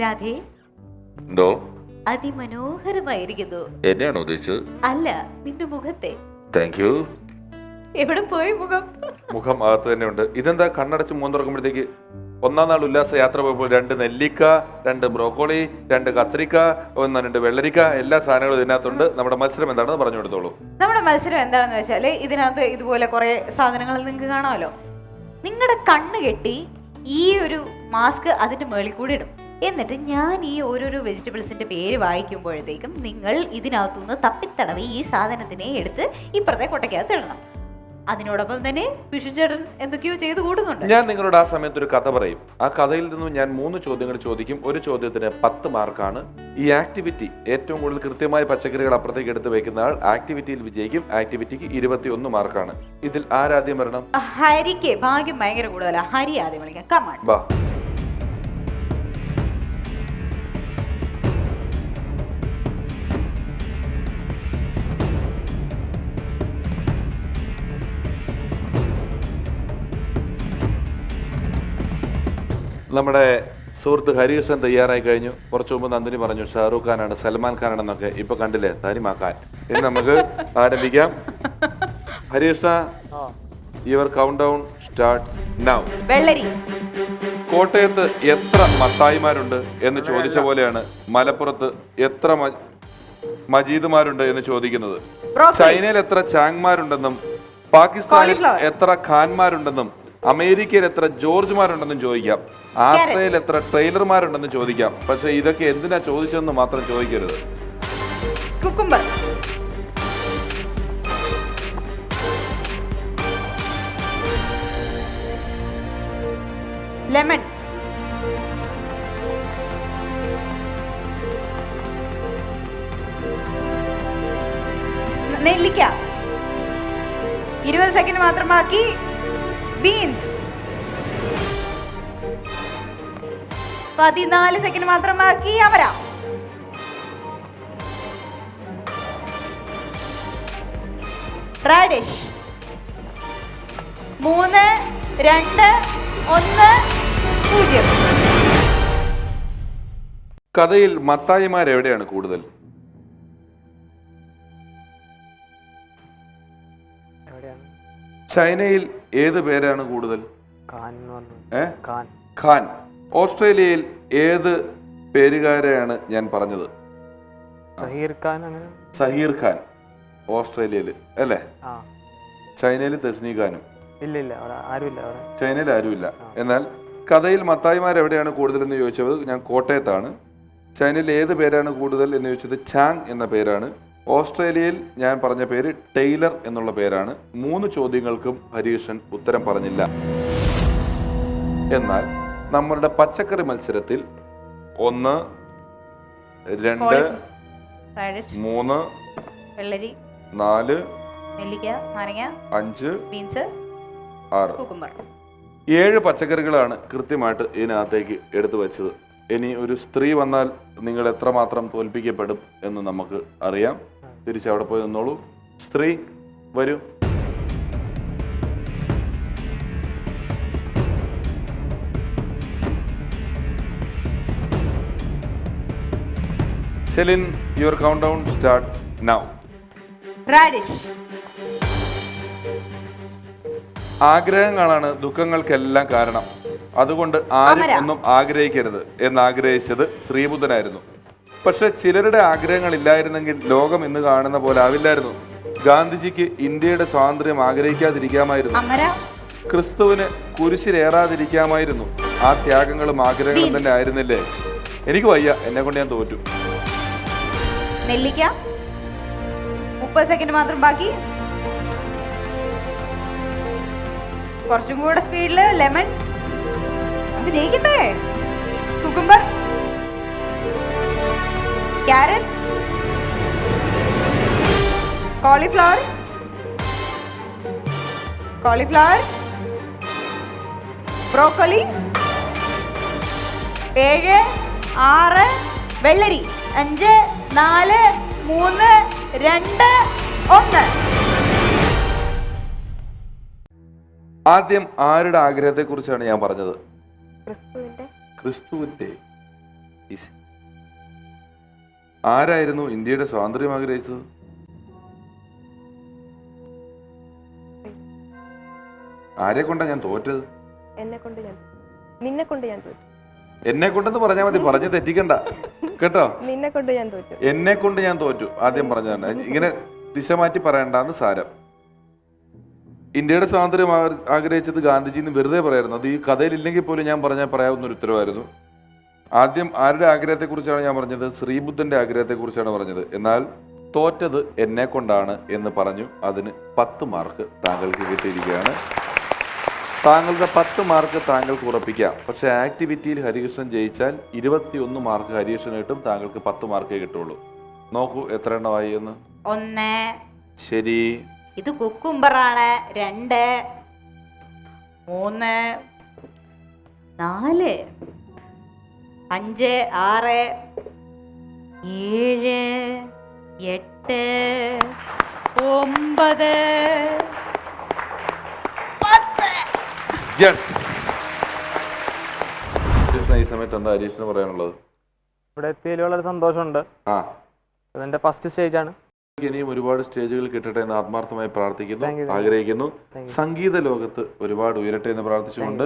രാധേ, എന്തോ അതിമനോഹരമായിരിക്കുന്നു. എന്നെയാണോ ഉദ്ദേശിച്ചത്? അല്ല, നിന്റെ മുഖത്തെ. Thank you. എവിടെ പോയി മുഖം? മുഖം അകത്ത് തന്നെ ഉണ്ട്. ഇതെന്താ കണ്ണടച്ച് മൂന്ന് തുറക്കുമ്പോഴത്തേക്ക്? ഒന്നാം നാൾ ഉല്ലാസ യാത്ര പോയപ്പോൾ 2 നെല്ലിക്ക, 2 ബ്രോക്കോളി, 2 കത്തിരിക്ക, 2 വെള്ളരിക്ക, എല്ലാ സാധനങ്ങളും ഇതിനകത്തുണ്ട്. നമ്മുടെ മത്സരം എന്താണെന്ന് പറഞ്ഞു കൊടുത്തോളൂ. നമ്മുടെ മത്സരം എന്താണെന്ന് വെച്ചാൽ, ഇതിനകത്ത് ഇതുപോലെ കുറെ സാധനങ്ങൾ നിങ്ങൾക്ക് കാണാമല്ലോ. നിങ്ങളുടെ കണ്ണ് കെട്ടി ഈ ഒരു മാസ്ക് അതിന്റെ മേളിൽ കൂടി ഇടും. എന്നിട്ട് ഞാൻ ഈ ഓരോരോ വെജിറ്റബിൾസിന്റെ പേര് വായിക്കുമ്പോഴത്തേക്കും നിങ്ങൾ ഇതിനകത്തുനിന്ന് തപ്പിത്തടവി ഈ സാധനത്തിനെ എടുത്ത് ഇപ്പുറത്തെ കൊട്ടയ്ക്കകത്ത് ഇടണം. അതിനോടൊപ്പം തന്നെ വിഷുചേട്ടൻ എന്തൊക്കെയോ ചെയ്തു കൂടുന്നുണ്ട്. ഞാൻ നിങ്ങളോട് ആ സമയത്ത് ഒരു കഥ പറയും. ആ കഥയിൽ നിന്നും ഞാൻ 3 ചോദ്യങ്ങൾ ചോദിക്കും. ഒരു ചോദ്യത്തിന് 10 മാർക്കാണ്. ഈ ആക്ടിവിറ്റി ഏറ്റവും കൂടുതൽ കൃത്യമായ പച്ചക്കറികൾ അപ്പുറത്തേക്ക് എടുത്ത് വെക്കുന്ന ആൾ ആക്ടിവിറ്റിയിൽ വിജയിക്കും. ആക്ടിവിറ്റിക്ക് 21 മാർക്കാണ്. ഇതിൽ ആരാദ്യം വരണം? ഹരിക്ക് ഭാഗ്യം ഭയങ്കര കൂടുതലാണ്. ഹരി ആദ്യം വിളിക്കാം. കമാൺ. വാ. നമ്മുടെ സുഹൃത്ത് ഹരികൃഷ്ണൻ തയ്യാറായി കഴിഞ്ഞു. കുറച്ചു മുമ്പ് നന്ദിനി പറഞ്ഞു ഷാറൂഖ് ഖാനാണ്, സൽമാൻ ഖാനാണെന്നൊക്കെ. ഇപ്പൊ കണ്ടില്ലേ, തനിമാക്കാൻ. ഇനി നമുക്ക് ആരംഭിക്കാം. Harikrishna, your countdown starts now. വെള്ളരി. കോട്ടയത്ത് എത്ര മത്തായിമാരുണ്ട് എന്ന് ചോദിച്ച പോലെയാണ് മലപ്പുറത്ത് എത്ര മജീദുമാരുണ്ട് എന്ന് ചോദിക്കുന്നത്. ചൈനയിൽ എത്ര ചാങ്മാരുണ്ടെന്നും പാകിസ്ഥാനിൽ എത്ര ഖാൻമാരുണ്ടെന്നും അമേരിക്കയിൽ എത്ര ജോർജുമാരുണ്ടെന്നും ചോദിക്കാം. ആസ്ട്രേലിയയിൽ എത്ര ട്രെയിലർമാരുണ്ടെന്ന് ചോദിക്കാം. പക്ഷെ ഇതൊക്കെ എന്തിനാ ചോദിച്ചതെന്ന് മാത്രം ചോദിക്കരുത്. കുക്കുംബർ. ലെമൺ. നെല്ലിക്ക. 20 സെക്കൻഡ് മാത്രം ബാക്കി. ബീൻസ്. 14 സെക്കൻഡ് മാത്രം ബാക്കി. അമര. റാഡിഷ്. 3, 2, 1, 0. കഥയിൽ മത്തായിമാർ എവിടെയാണ് കൂടുതൽ? ചൈനയിൽ ഏത് പേരാണ് കൂടുതൽ? ഖാൻ. ഓസ്ട്രേലിയയിൽ ഏത് പേരുകാരെയാണ് ഞാൻ പറഞ്ഞത്? സഹീർ ഖാൻ. ഓസ്ട്രേലിയയിൽ അല്ലേ? ചൈനയിൽ തസ്നി ഖാനും. ചൈനയിൽ ആരുമില്ല. എന്നാൽ കഥയിൽ മത്തായിമാർ എവിടെയാണ് കൂടുതൽ എന്ന് ചോദിച്ചത് ഞാൻ കോട്ടയത്താണ്. ചൈനയിൽ ഏത് പേരാണ് കൂടുതൽ എന്ന് ചോദിച്ചത് ചാങ് എന്ന പേരാണ്. ഓസ്ട്രേലിയയിൽ ഞാൻ പറഞ്ഞ പേര് ടെയ്ലർ എന്നുള്ള പേരാണ്. 3 ചോദ്യങ്ങൾക്കും ഹരീഷൻ ഉത്തരം പറഞ്ഞില്ല. എന്നാൽ നമ്മളുടെ പച്ചക്കറി മത്സരത്തിൽ 1, 2, 3, വെള്ളരി, 4, നെല്ലിക്ക, നാരങ്ങ, 5, ബീൻസ്, 6, കുക്കുംബർ. 7 പച്ചക്കറികളാണ് കൃത്യമായിട്ട് ഇതിനകത്തേക്ക് എടുത്തു വെച്ചത്. ഇനി ഒരു സ്ത്രീ വന്നാൽ നിങ്ങൾ എത്രമാത്രം തോൽപ്പിക്കപ്പെടും എന്ന് നമുക്ക് അറിയാം. തിരിച്ചവിടെ പോയി നിന്നോളൂ. സ്ത്രീ വരൂ. Celine, your countdown starts now. Radish. ആഗ്രഹങ്ങളാണ് ദുഃഖങ്ങൾക്കെല്ലാം കാരണം. അതുകൊണ്ട് ആരും ഒന്നും ആഗ്രഹിക്കരുത് എന്നാഗ്രഹിച്ചത് ശ്രീബുദ്ധനായിരുന്നു. പക്ഷെ ചിലരുടെ ആഗ്രഹങ്ങൾ ഇല്ലായിരുന്നെങ്കിൽ ലോകം ഇന്ന് കാണുന്ന പോലെ ആവില്ലായിരുന്നു. ഗാന്ധിജിക്ക് ഇന്ത്യയുടെ സ്വാതന്ത്ര്യം ആഗ്രഹിക്കാതിരിക്കാമായിരുന്നു. ക്രിസ്തുവിന് കുരിശിലേറാതിരിക്കാമായിരുന്നു. ആ ത്യാഗങ്ങളും ആഗ്രഹങ്ങളും തന്നെ ആയിരുന്നില്ലേ? എനിക്ക് വയ്യ, എന്നെ കൊണ്ട് ഞാൻ തോറ്റു. നെല്ലിക്ക. 30 സെക്കൻഡ് മാത്രം ബാക്കി. കുറച്ചും കൂടെ സ്പീഡില്. ലെമൺ. നമുക്ക് ജയിക്കണ്ടേ? കുക്കുംബർ. ക്യാരറ്റ്. കോളിഫ്ലവർ. ബ്രോക്കോളി. 7, 6, വെള്ളരി. 5, 4, 3, 2, 1. ആദ്യം ആരുടെ ആഗ്രഹത്തെ കുറിച്ചാണ് ഞാൻ പറഞ്ഞത്? ക്രിസ്തുവിന്റെ. ആരായിരുന്നു ഇന്ത്യയുടെ സ്വാതന്ത്ര്യം ആഗ്രഹിച്ചത്? ആരെ കൊണ്ടാ ഞാൻ തോറ്റത്? നിന്നെ കൊണ്ട് ഞാൻ തോറ്റു. എന്നെ കൊണ്ടെന്ന് പറഞ്ഞാൽ മതി, പറഞ്ഞ് തെറ്റിക്കണ്ട കേട്ടോ. നിന്നെ കൊണ്ട് ഞാൻ തോറ്റു. എന്നെ കൊണ്ട് ഞാൻ തോറ്റു ആദ്യം പറഞ്ഞാണ്. ഇങ്ങനെ ദിശ മാറ്റി പറയണ്ടെന്ന് സാരം. ഇന്ത്യയുടെ സ്വാതന്ത്ര്യം ആഗ്രഹിച്ചത് ഗാന്ധിജി എന്ന് വെറുതെ പറയായിരുന്നു. അത് ഈ കഥയിൽ ഇല്ലെങ്കിൽ പോലും ഞാൻ പറഞ്ഞാൽ പറയാവുന്ന ഒരു ഉത്തരവായിരുന്നു. ആദ്യം ആരുടെ ആഗ്രഹത്തെക്കുറിച്ചാണ് ഞാൻ പറഞ്ഞത്? ശ്രീബുദ്ധന്റെ ആഗ്രഹത്തെക്കുറിച്ചാണ് പറഞ്ഞത്. എന്നാൽ തോറ്റത് എന്നെ കൊണ്ടാണ് എന്ന് പറഞ്ഞു. അതിന് 10 മാർക്ക് താങ്കൾക്ക് കിട്ടിയിരിക്കുകയാണ്. താങ്കളുടെ 10 മാർക്ക് താങ്കൾക്ക് ഉറപ്പിക്കാം. പക്ഷെ ആക്ടിവിറ്റിയിൽ ഹരികൃഷ്ണൻ ജയിച്ചാൽ 21 മാർക്ക് ഹരികൃഷ്ണൻ കിട്ടും. താങ്കൾക്ക് 10 മാർക്കേ കിട്ടുള്ളൂ. നോക്കൂ എത്ര എണ്ണമായി എന്ന്. 1. ശരി. ഇത് കുക്കുംബറാണ്. 2, 3, 4, 5, 6, 7, 8, 9, 10. യെസ്. ഹരികൃഷ്ണൻ ഈ സമയത്ത് എന്താ ഹരികൃഷ്ണന് പറയാനുള്ളത്? ഇവിടെ എത്തിയതിൽ വളരെ സന്തോഷമുണ്ട്. അതെന്റെ ഫസ്റ്റ് സ്റ്റേജ് ആണ്. ഇനിയും ഒരുപാട് സ്റ്റേജുകൾ കിട്ടട്ടെ എന്ന് ആത്മാർത്ഥമായി പ്രാർത്ഥിക്കുന്നു, ആഗ്രഹിക്കുന്നു. സംഗീത ലോകത്ത് ഒരുപാട് ഉയരട്ടെ എന്ന് പ്രാർത്ഥിച്ചുകൊണ്ട്